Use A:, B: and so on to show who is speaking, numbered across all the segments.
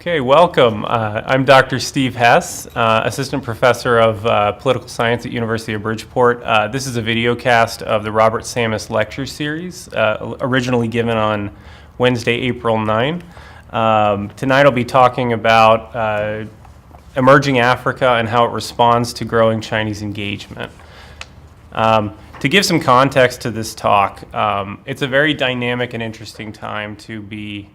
A: Okay, welcome. I'm Dr. Steve Hess, Assistant Professor of Political Science at University of Bridgeport. This is a video cast of the Robert Sammis Lecture Series, originally given on Wednesday, April 9. Tonight I'll be talking about emerging Africa and how it responds to growing Chinese engagement. To give some context to this talk, it's a very dynamic and interesting time to be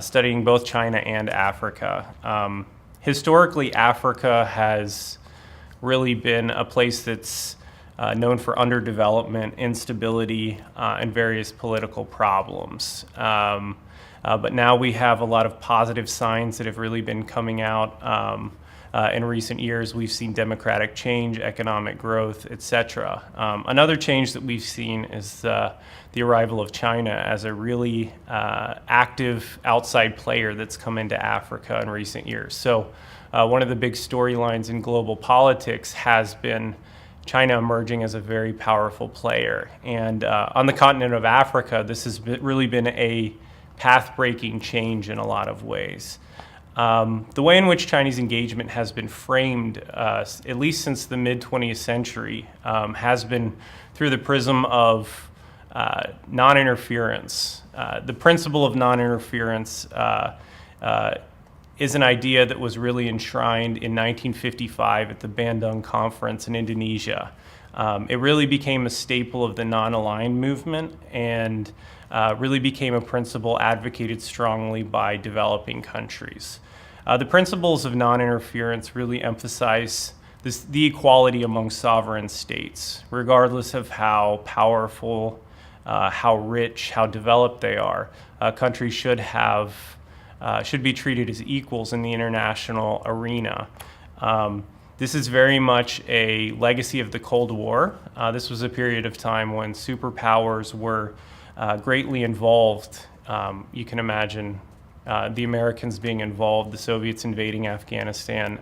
A: studying both China and Africa. Historically, Africa has really been a place that's known for underdevelopment, instability, and various political problems. But now we have a lot of positive signs that have really been coming out. In recent years, we've seen democratic change, economic growth, etc. Another change that we've seen is the arrival of China as a really active outside player that's come into Africa in recent years. So one of the big storylines in global politics has been China emerging as a very powerful player. And on the continent of Africa, this has really been a path-breaking change in a lot of ways. The way in which Chinese engagement has been framed, at least since the mid-20th century, has been through the prism of non-interference. The principle of non-interference is an idea that was really enshrined in 1955 at the Bandung Conference in Indonesia. It really became a staple of the non-aligned movement and really became a principle advocated strongly by developing countries. The principles of non-interference really emphasize the equality among sovereign states, regardless of how powerful, how rich, how developed they are. Countries should be treated as equals in the international arena. This is very much a legacy of the Cold War. This was a period of time when superpowers were greatly involved. You can imagine the Americans being involved, the Soviets invading Afghanistan.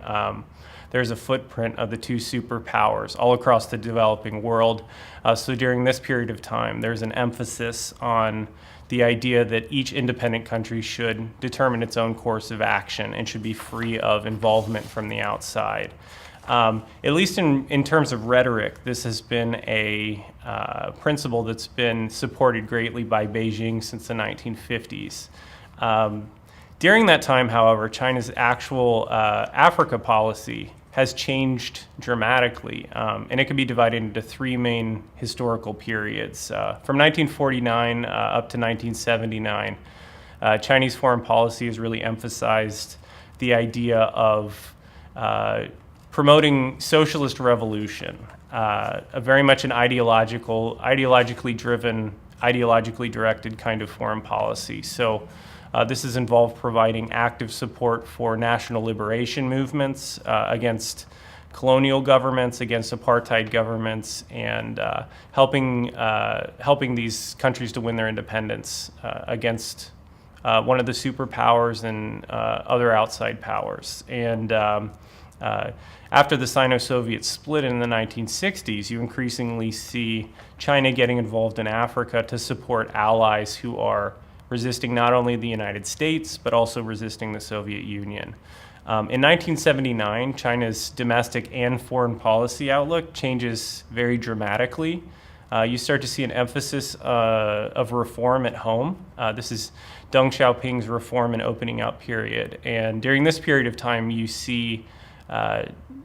A: There's a footprint of the two superpowers all across the developing world. So during this period of time, there's an emphasis on the idea that each independent country should determine its own course of action and should be free of involvement from the outside. At least in terms of rhetoric, this has been a principle that's been supported greatly by Beijing since the 1950s. During that time, however, China's actual Africa policy has changed dramatically, and it can be divided into three main historical periods. From 1949 up to 1979, Chinese foreign policy has really emphasized the idea of promoting socialist revolution, very much an ideologically driven, ideologically directed kind of foreign policy. So this has involved providing active support for national liberation movements against colonial governments, against apartheid governments, and helping these countries to win their independence against one of the superpowers and other outside powers. And after the Sino-Soviet split in the 1960s, you increasingly see China getting involved in Africa to support allies who are resisting not only the United States, but also resisting the Soviet Union. In 1979, China's domestic and foreign policy outlook changes very dramatically. You start to see an emphasis of reform at home. This is Deng Xiaoping's reform and opening out period. And during this period of time, you see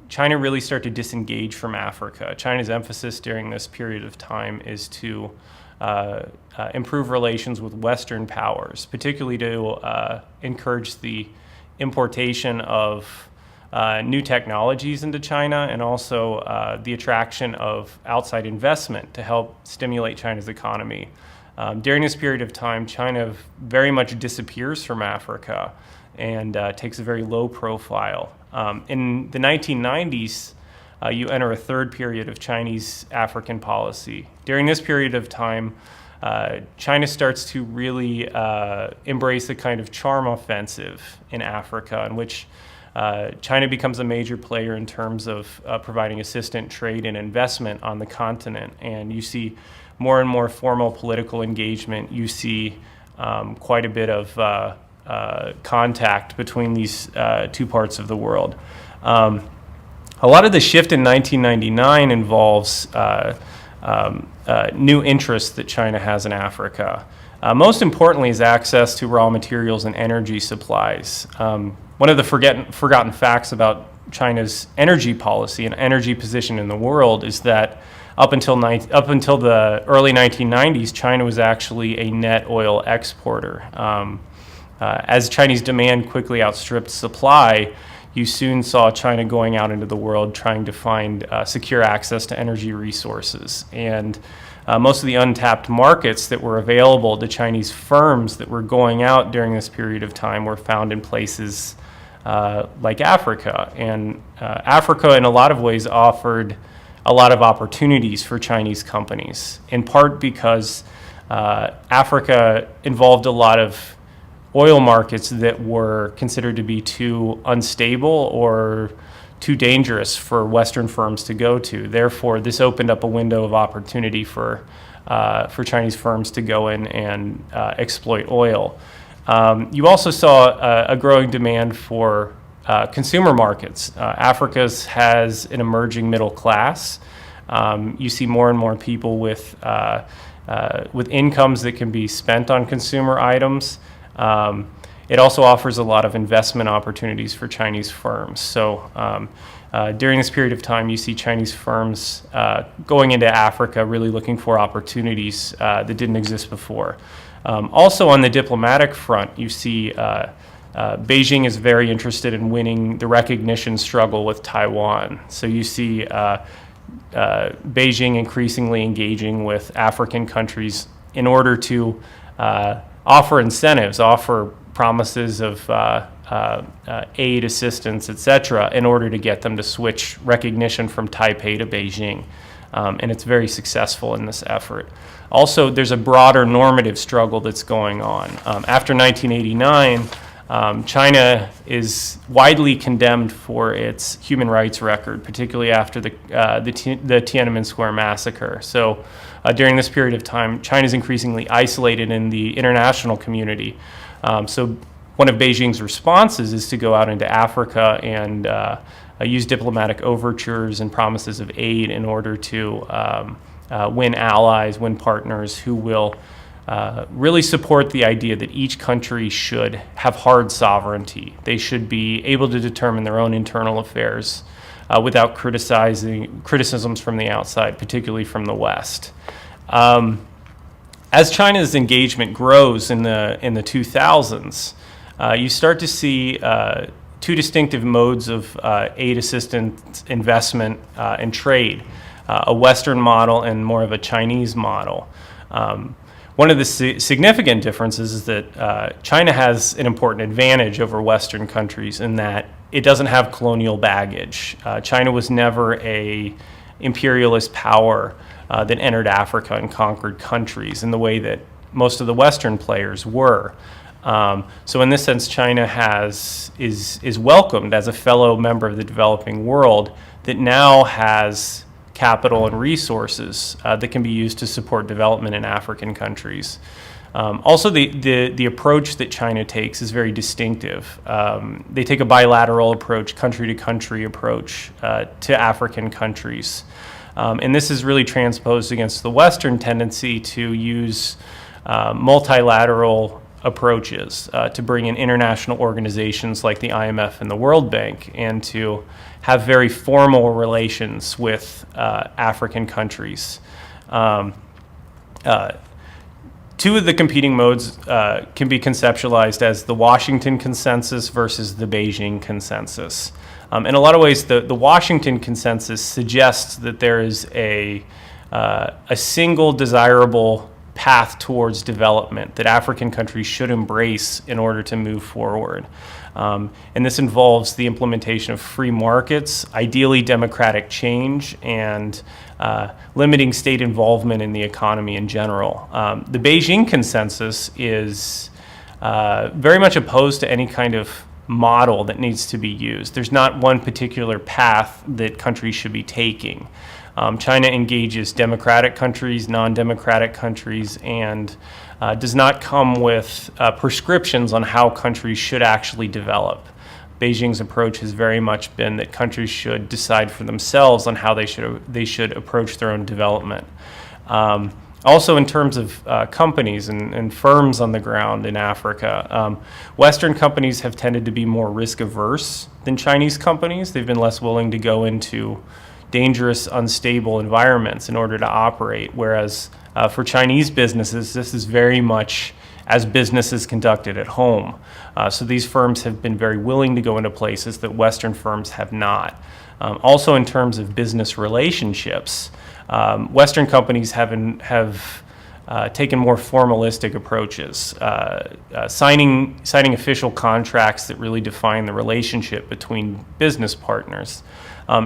A: China really start to disengage from Africa. China's emphasis during this period of time is to improve relations with Western powers, particularly to encourage the importation of new technologies into China and also the attraction of outside investment to help stimulate China's economy. During this period of time, China very much disappears from Africa and takes a very low profile. In the 1990s, you enter a third period of Chinese African policy. During this period of time, China starts to really embrace a kind of charm offensive in Africa, in which China becomes a major player in terms of providing assistant trade and investment on the continent. And you see more and more formal political engagement. You see quite a bit of contact between these two parts of the world. A lot of the shift in 1999 involves new interests that China has in Africa. Most importantly is access to raw materials and energy supplies. One of the forgotten facts about China's energy policy and energy position in the world is that up until the early 1990s, China was actually a net oil exporter. As Chinese demand quickly outstripped supply, you soon saw China going out into the world trying to find secure access to energy resources. And most of the untapped markets that were available to Chinese firms that were going out during this period of time were found in places like Africa. And Africa, in a lot of ways, offered a lot of opportunities for Chinese companies, in part because Africa involved a lot of oil markets that were considered to be too unstable or too dangerous for Western firms to go to. Therefore, this opened up a window of opportunity for Chinese firms to go in and exploit oil. You also saw a growing demand for consumer markets. Africa has an emerging middle class. You see more and more people with incomes that can be spent on consumer items. It also offers a lot of investment opportunities for Chinese firms. So during this period of time, you see Chinese firms going into Africa really looking for opportunities that didn't exist before. Also on the diplomatic front, you see Beijing is very interested in winning the recognition struggle with Taiwan. So you see Beijing increasingly engaging with African countries in order to offer incentives, offer promises of aid, assistance, etc., in order to get them to switch recognition from Taipei to Beijing. And it's very successful in this effort. Also, there's a broader normative struggle that's going on. After 1989, China is widely condemned for its human rights record, particularly after the Tiananmen Square massacre. So during this period of time, China is increasingly isolated in the international community. So one of Beijing's responses is to go out into Africa and use diplomatic overtures and promises of aid in order to win allies, win partners who will really support the idea that each country should have hard sovereignty. They should be able to determine their own internal affairs without criticisms from the outside, particularly from the West. As China's engagement grows in the 2000s, you start to see two distinctive modes of aid, assistance, investment, and trade, a Western model and more of a Chinese model. One of the significant differences is that China has an important advantage over Western countries in that it doesn't have colonial baggage. China was never an imperialist power that entered Africa and conquered countries in the way that most of the Western players were. So in this sense, China is welcomed as a fellow member of the developing world that now has capital and resources that can be used to support development in African countries. Also, the approach that China takes is very distinctive. They take a bilateral approach, country-to-country approach to African countries. And this is really transposed against the Western tendency to use multilateral approaches to bring in international organizations like the IMF and the World Bank and to have very formal relations with African countries. Two of the competing modes can be conceptualized as the Washington Consensus versus the Beijing Consensus. In a lot of ways, the Washington Consensus suggests that there is a single desirable path towards development that African countries should embrace in order to move forward. And this involves the implementation of free markets, ideally democratic change, and limiting state involvement in the economy in general. The Beijing Consensus is very much opposed to any kind of model that needs to be used. There's not one particular path that countries should be taking. China engages democratic countries, non-democratic countries, and does not come with prescriptions on how countries should actually develop. Beijing's approach has very much been that countries should decide for themselves on how they should approach their own development. Also, in terms of companies and firms on the ground in Africa, Western companies have tended to be more risk averse than Chinese companies. They've been less willing to go into dangerous, unstable environments in order to operate, whereas for Chinese businesses, this is very much as business is conducted at home. So these firms have been very willing to go into places that Western firms have not. Also, in terms of business relationships, Western companies have taken more formalistic approaches, signing official contracts that really define the relationship between business partners.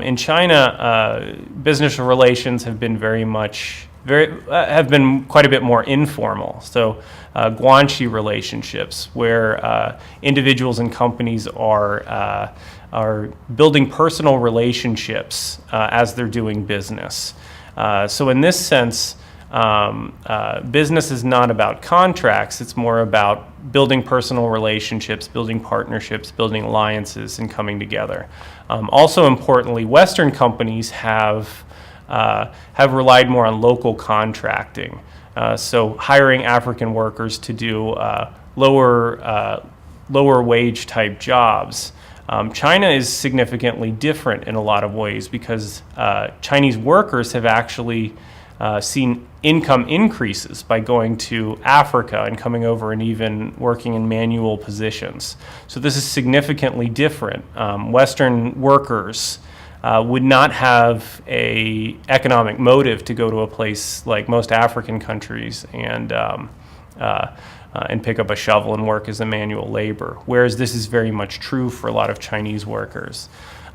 A: In China, business relations have been have been quite a bit more informal. So, guanxi relationships, where individuals and companies are building personal relationships as they're doing business. So in this sense, business is not about contracts. It's more about building personal relationships, building partnerships, building alliances, and coming together. Also importantly, Western companies have relied more on local contracting. So hiring African workers to do lower wage type jobs. China is significantly different in a lot of ways because Chinese workers have actually seen income increases by going to Africa and coming over and even working in manual positions. So this is significantly different. Western workers would not have a economic motive to go to a place like most African countries and pick up a shovel and work as a manual labor, whereas this is very much true for a lot of Chinese workers.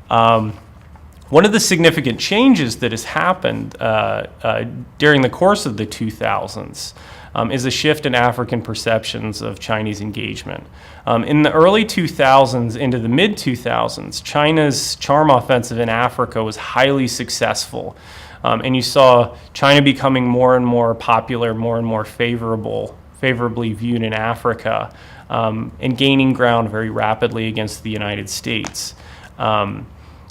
A: One of the significant changes that has happened during the course of the 2000s is a shift in African perceptions of Chinese engagement. In the early 2000s into the mid-2000s, China's charm offensive in Africa was highly successful. And you saw China becoming more and more popular, more and more favorably viewed in Africa, and gaining ground very rapidly against the United States.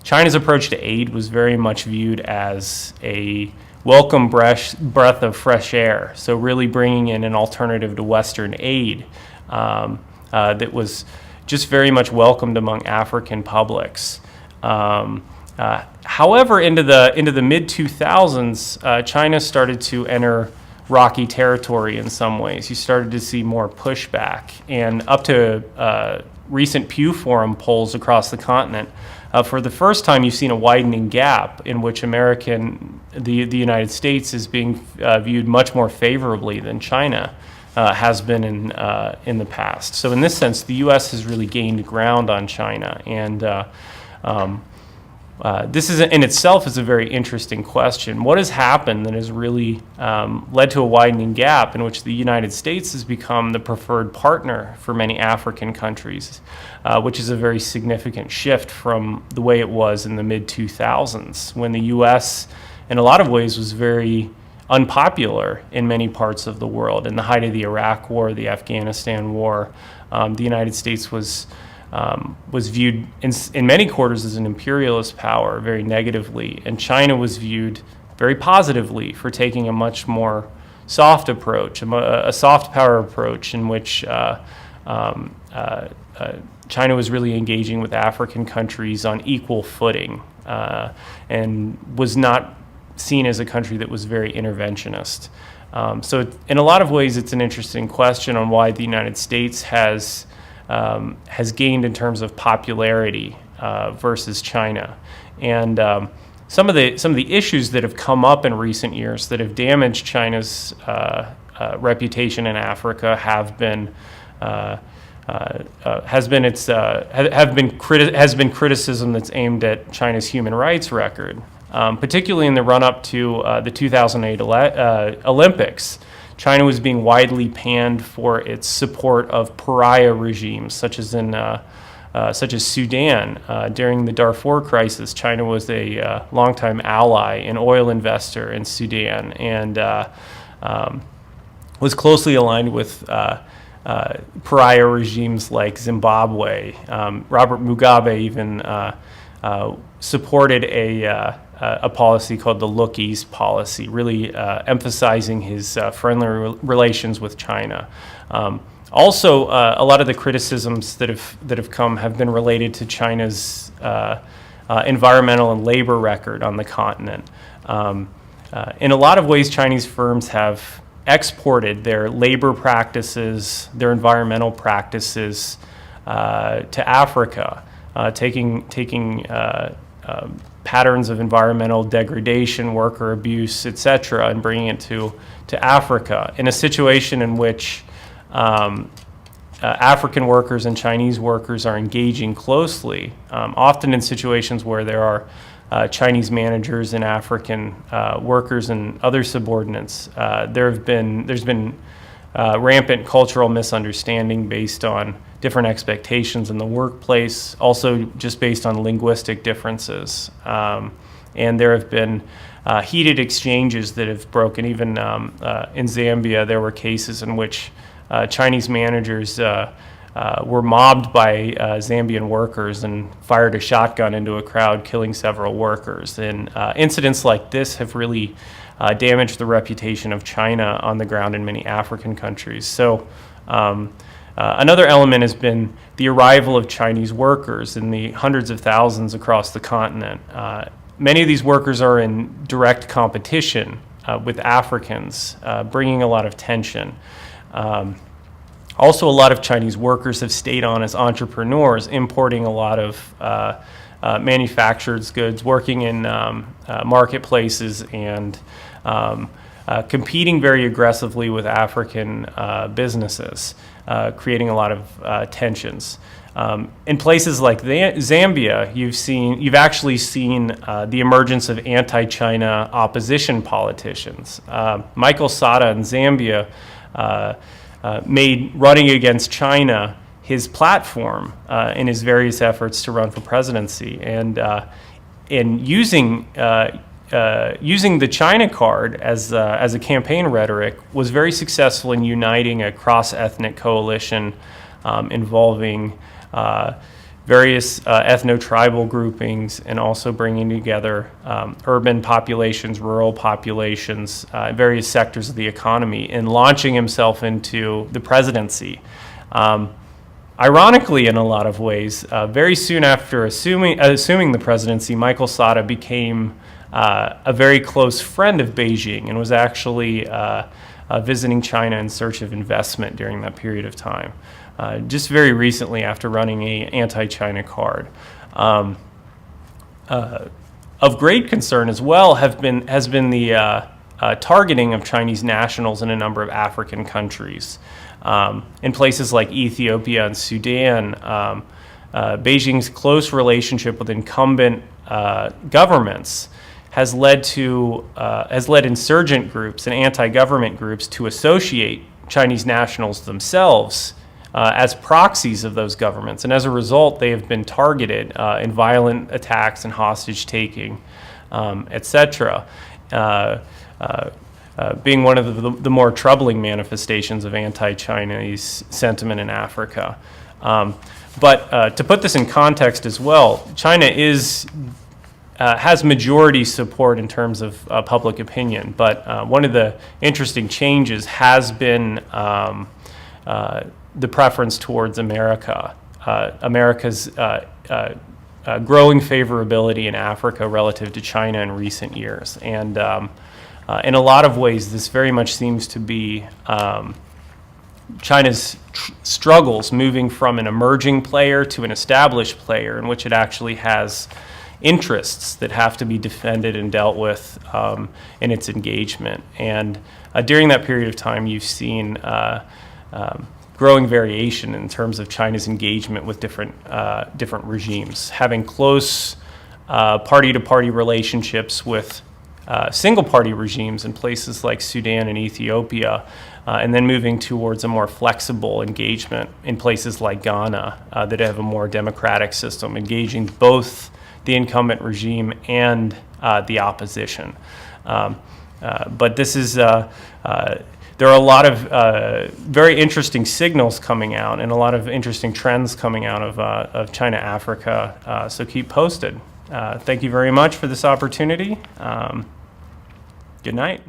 A: China's approach to aid was very much viewed as a welcome breath of fresh air, so really bringing in an alternative to Western aid that was just very much welcomed among African publics. However, into the mid-2000s, China started to enter rocky territory in some ways. You started to see more pushback, and up to recent Pew Forum polls across the continent, for the first time you've seen a widening gap in which the United States is being viewed much more favorably than China has been in the past. So in this sense, the U.S. has really gained ground on China, and this in itself is a very interesting question. What has happened that has really led to a widening gap in which the United States has become the preferred partner for many African countries, which is a very significant shift from the way it was in the mid-2000s, when the U.S. in a lot of ways was very unpopular in many parts of the world. In the height of the Iraq War, the Afghanistan War, the United States was viewed in many quarters as an imperialist power very negatively, and China was viewed very positively for taking a much more soft approach, a soft power approach in which China was really engaging with African countries on equal footing and was not seen as a country that was very interventionist. So in a lot of ways, it's an interesting question on why the United States has gained in terms of popularity versus China, and some of the issues that have come up in recent years that have damaged China's reputation in Africa have been criticism that's aimed at China's human rights record, particularly in the run-up to the 2008 Olympics. China was being widely panned for its support of pariah regimes, such as in such as Sudan. During the Darfur crisis, China was a longtime ally and oil investor in Sudan, and was closely aligned with pariah regimes like Zimbabwe. Robert Mugabe even supported a policy called the Look East policy, really emphasizing his friendly relations with China. Also, a lot of the criticisms that have come have been related to China's environmental and labor record on the continent. In a lot of ways, Chinese firms have exported their labor practices, their environmental practices to Africa, taking patterns of environmental degradation, worker abuse, etc., and bringing it to Africa in a situation in which African workers and Chinese workers are engaging closely, often in situations where there are Chinese managers and African workers and other subordinates. There's been rampant cultural misunderstanding based on different expectations in the workplace, also just based on linguistic differences. And there have been heated exchanges that have broken. Even in Zambia, there were cases in which Chinese managers were mobbed by Zambian workers and fired a shotgun into a crowd, killing several workers. And incidents like this have really damaged the reputation of China on the ground in many African countries. So another element has been the arrival of Chinese workers in the hundreds of thousands across the continent. Many of these workers are in direct competition with Africans, bringing a lot of tension. Also, a lot of Chinese workers have stayed on as entrepreneurs, importing a lot of manufactured goods, working in marketplaces, and competing very aggressively with African businesses, creating a lot of tensions. In places like Zambia, you've actually seen the emergence of anti-China opposition politicians. Michael Sata in Zambia made running against China his platform in his various efforts to run for presidency, and in using the China card as a campaign rhetoric, was very successful in uniting a cross-ethnic coalition involving various ethno-tribal groupings, and also bringing together urban populations, rural populations, various sectors of the economy, and launching himself into the presidency. Ironically, in a lot of ways, very soon after assuming the presidency, Michael Sata became a very close friend of Beijing, and was actually visiting China in search of investment during that period of time. Just very recently, after running an anti-China card. Of great concern as well has been the targeting of Chinese nationals in a number of African countries. In places like Ethiopia and Sudan, Beijing's close relationship with incumbent governments has led insurgent groups and anti-government groups to associate Chinese nationals themselves as proxies of those governments, and as a result, they have been targeted in violent attacks and hostage-taking, etc., being one of the more troubling manifestations of anti-Chinese sentiment in Africa. But to put this in context as well, China has majority support in terms of public opinion, but one of the interesting changes has been the preference towards America. America's growing favorability in Africa relative to China in recent years. And in a lot of ways, this very much seems to be China's struggles moving from an emerging player to an established player, in which it actually has interests that have to be defended and dealt with in its engagement. And during that period of time, you've seen growing variation in terms of China's engagement with different regimes, having close party-to-party relationships with single-party regimes in places like Sudan and Ethiopia, and then moving towards a more flexible engagement in places like Ghana that have a more democratic system, engaging both the incumbent regime and the opposition. But this is, there are a lot of very interesting signals coming out and a lot of interesting trends coming out of China, Africa, so keep posted. Thank you very much for this opportunity. Good night.